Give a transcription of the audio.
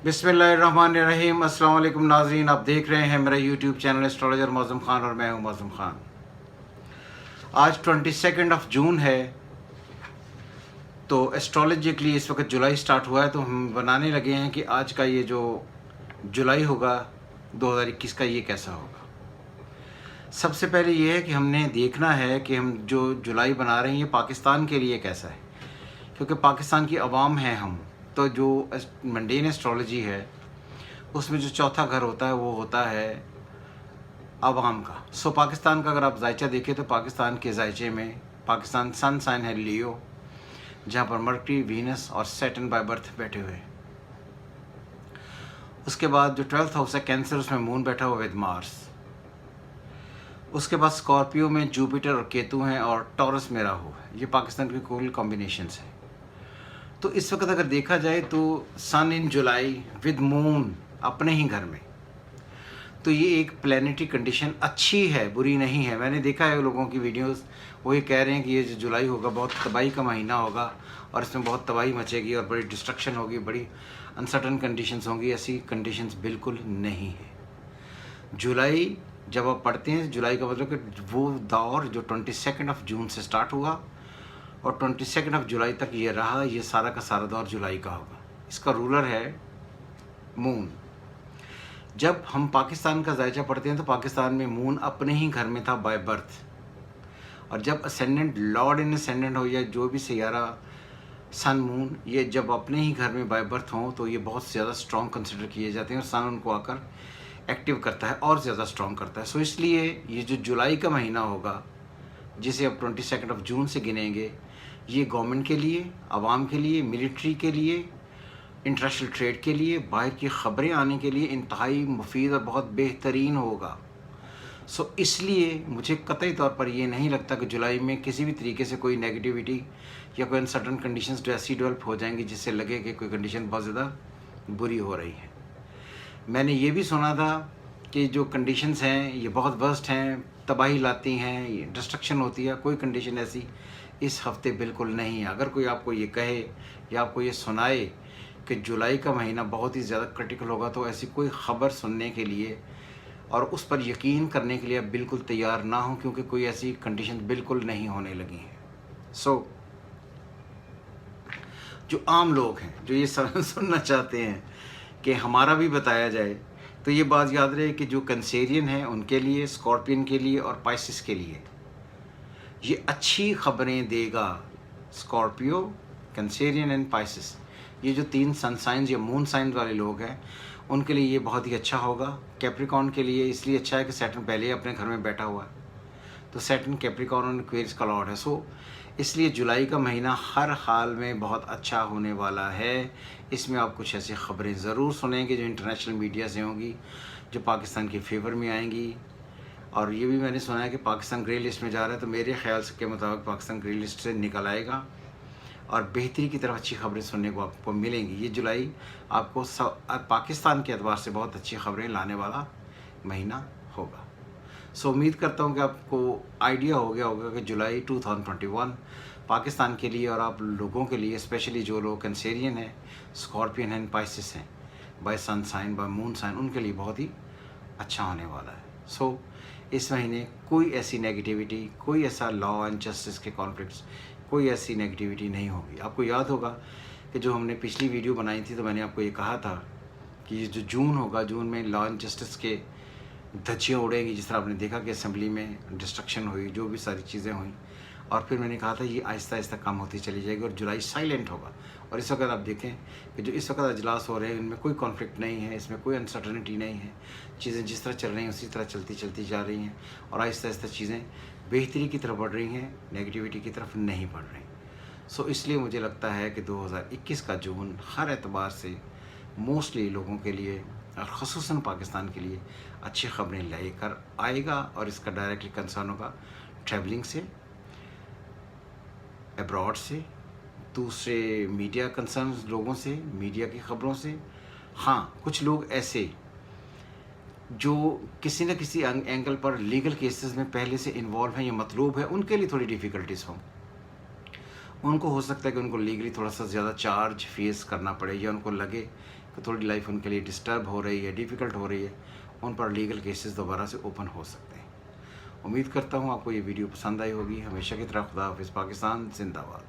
बिस्मिल्लाहिर्रहमानिर्रहीम। अस्सलाम वालेकुम नाज़रीन, आप देख रहे हैं मेरा YouTube channel astrologer Mauzam Khan और मैं हूं मौज़म ख़ान। आज 22 जून है, तो एस्ट्रोलॉजिकली इस वक्त जुलाई स्टार्ट हुआ है, तो हम बनाने लगे हैं कि आज का ये जो जुलाई होगा 2021 का, ये कैसा होगा। सबसे पहले ये है कि हमने देखना है कि हम जो जुलाई बना रहे हैं ये पाकिस्तान के लिए कैसा है, क्योंकि पाकिस्तान की आवाम है हम। तो जो मंडेन एस्ट्रोलॉजी है उसमें जो चौथा घर होता है वो होता है आवाम का। सो पाकिस्तान का अगर आप जायचा देखें तो पाकिस्तान के जायचे में पाकिस्तान सन साइन है लियो, जहाँ पर मर्करी, वीनस और सैटर्न बाय बर्थ बैठे हुए हैं। उसके बाद जो 12th हाउस है कैंसर, उसमें मून बैठा हुआ विद मार्स। उसके बाद स्कॉर्पियो में जुपिटर और केतु हैं और टॉरस में राहु है। ये पाकिस्तान की कुल कॉम्बिनेशंस है। तो इस वक्त अगर देखा जाए तो सन इन जुलाई विद मून अपने ही घर में, तो ये एक प्लानिटरी कंडीशन अच्छी है, बुरी नहीं है। मैंने देखा है लोगों की वीडियोस, वो ये कह रहे हैं कि ये जो जुलाई होगा बहुत तबाही का महीना होगा और इसमें बहुत तबाही मचेगी और बड़ी डिस्ट्रक्शन होगी, बड़ी अनसर्टन कंडीशंस होंगी। ऐसी कंडीशंस बिल्कुल नहीं है। जुलाई जब आप पढ़ते हैं, जुलाई का मतलब कि वो दौर जो 22 जून से स्टार्ट हुआ और 22 जुलाई तक ये रहा, ये सारा का सारा दौर जुलाई का होगा। इसका रूलर है मून। जब हम पाकिस्तान का जायचा पढ़ते हैं तो पाकिस्तान में मून अपने ही घर में था बाय बर्थ, और जब असेंडेंट, लॉर्ड इन असेंडेंट हो या जो भी सैयारा सन मून, ये जब अपने ही घर में बाय बर्थ हों तो ये बहुत ज़्यादा स्ट्रॉन्ग कंसिडर किए जाते हैं और सन उनको आकर एक्टिव करता है और ज़्यादा स्ट्रॉन्ग करता है। सो इसलिए ये जो जुलाई का महीना होगा, जिसे अब 22 जून से गिनेंगे, ये गवर्नमेंट के लिए, आवाम के लिए, मिलिट्री के लिए, इंटरनेशनल ट्रेड के लिए, बाहर की ख़बरें आने के लिए इंतहाई मुफीद और बहुत बेहतरीन होगा। सो इसलिए मुझे कतई तौर पर ये नहीं लगता कि जुलाई में किसी भी तरीके से कोई नेगेटिविटी या कोई अनसर्टन कंडीशंस जो ऐसी डेवलप हो जाएंगी जिससे लगे कि कोई कंडीशन बहुत ज़्यादा बुरी हो रही है। मैंने ये भी सुना था कि जो कंडीशंस हैं ये बहुत वर्स्ट हैं, तबाही लाती हैं, ये डिस्ट्रक्शन होती है। कोई कंडीशन ऐसी इस हफ्ते बिल्कुल नहीं है। अगर कोई आपको ये कहे या आपको ये सुनाए कि जुलाई का महीना बहुत ही ज़्यादा क्रिटिकल होगा, तो ऐसी कोई ख़बर सुनने के लिए और उस पर यकीन करने के लिए आप बिल्कुल तैयार ना हो, क्योंकि कोई ऐसी कंडीशन बिल्कुल नहीं होने लगी हैं। सो जो आम लोग हैं जो ये सुनना चाहते हैं कि हमारा भी बताया जाए, तो ये बात याद रहे कि जो कैंसेरियन है उनके लिए, स्कॉर्पियन के लिए और पाइसिस के लिए ये अच्छी खबरें देगा। स्कॉर्पियो, कैंसेरियन एंड पाइसिस, ये जो 3 सन साइंस या मून साइंस वाले लोग हैं उनके लिए ये बहुत ही अच्छा होगा। कैप्रिकॉर्न के लिए इसलिए अच्छा है कि सैटर्न पहले ही अपने घर में बैठा हुआ है, तो सैटर्न कैप्रिकॉर्न और एक्वेरियस का लॉर्ड है। सो इसलिए जुलाई का महीना हर हाल में बहुत अच्छा होने वाला है। इसमें आप कुछ ऐसी खबरें ज़रूर सुनेंगे जो इंटरनेशनल मीडिया से होंगी, जो पाकिस्तान के फेवर में आएंगी। और ये भी मैंने सुना है कि पाकिस्तान ग्रे लिस्ट में जा रहा है, तो मेरे ख्याल से के मुताबिक पाकिस्तान ग्रे लिस्ट से निकल आएगा और बेहतरी की तरफ अच्छी खबरें सुनने को आपको मिलेंगी। ये जुलाई आपको पाकिस्तान के एतबार से बहुत अच्छी खबरें लाने वाला महीना होगा। सो उम्मीद करता हूँ कि आपको आइडिया हो गया होगा कि जुलाई 2021 पाकिस्तान के लिए और आप लोगों के लिए, स्पेशली जो लोग कैंसेरियन हैं, स्कॉर्पियन एंड पाइसिस हैं, by sun sign, by moon sign, उनके लिए बहुत ही अच्छा होने वाला है। सो इस महीने कोई ऐसी नेगेटिविटी, कोई ऐसा लॉ एंड जस्टिस के कॉन्फ्लिक्ट्स, कोई ऐसी नेगेटिविटी नहीं होगी। आपको याद होगा कि जो हमने पिछली वीडियो बनाई थी तो मैंने आपको ये कहा था कि ये जो जून होगा, जून में लॉ एंड जस्टिस के धज्जियाँ उड़ेंगी। जिस तरह आपने देखा कि असेंबली में डिस्ट्रक्शन हुई, जो भी सारी चीज़ें हुई, और फिर मैंने कहा था ये आहिस्ता आहिस्ता कम होती चली जाएगी और जुलाई साइलेंट होगा। और इस वक्त आप देखें कि जो इस वक्त अजलास हो रहे हैं इनमें कोई कॉन्फ्लिक्ट नहीं है, इसमें कोई अनसर्टनिटी नहीं है। चीज़ें जिस तरह चल रही हैं उसी तरह चलती जा रही हैं और आहिस्ता आहिस्ता चीज़ें बेहतरी की तरफ बढ़ रही हैं, नेगेटिविटी की तरफ नहीं बढ़ रही। सो इसलिए मुझे लगता है कि 2021 का जून हर एतबार से मोस्टली लोगों के लिए और ख़ुसूसन पाकिस्तान के लिए अच्छी खबरें लेकर आएगा। और इसका डायरेक्टली कंसर्न होगा ट्रैवलिंग से, अब्रॉड से, दूसरे मीडिया कंसर्न लोगों से, मीडिया की ख़बरों से। हाँ, कुछ लोग ऐसे जो किसी न किसी एंगल पर लीगल केसेस में पहले से इन्वॉल्व हैं या मतलूब है, उनके लिए थोड़ी डिफ़िकल्टीज़ हों। उनको हो सकता है कि उनको लीगली थोड़ा सा ज़्यादा चार्ज फेस करना पड़े, या उनको लगे कि थोड़ी लाइफ उनके लिए डिस्टर्ब हो रही है, डिफ़िकल्ट हो रही है, उन पर लीगल केसेस दोबारा से ओपन हो सकते हैं। उम्मीद करता हूँ आपको ये वीडियो पसंद आई होगी। हमेशा की तरह खुदा हाफ़िज़। पाकिस्तान जिंदाबाद।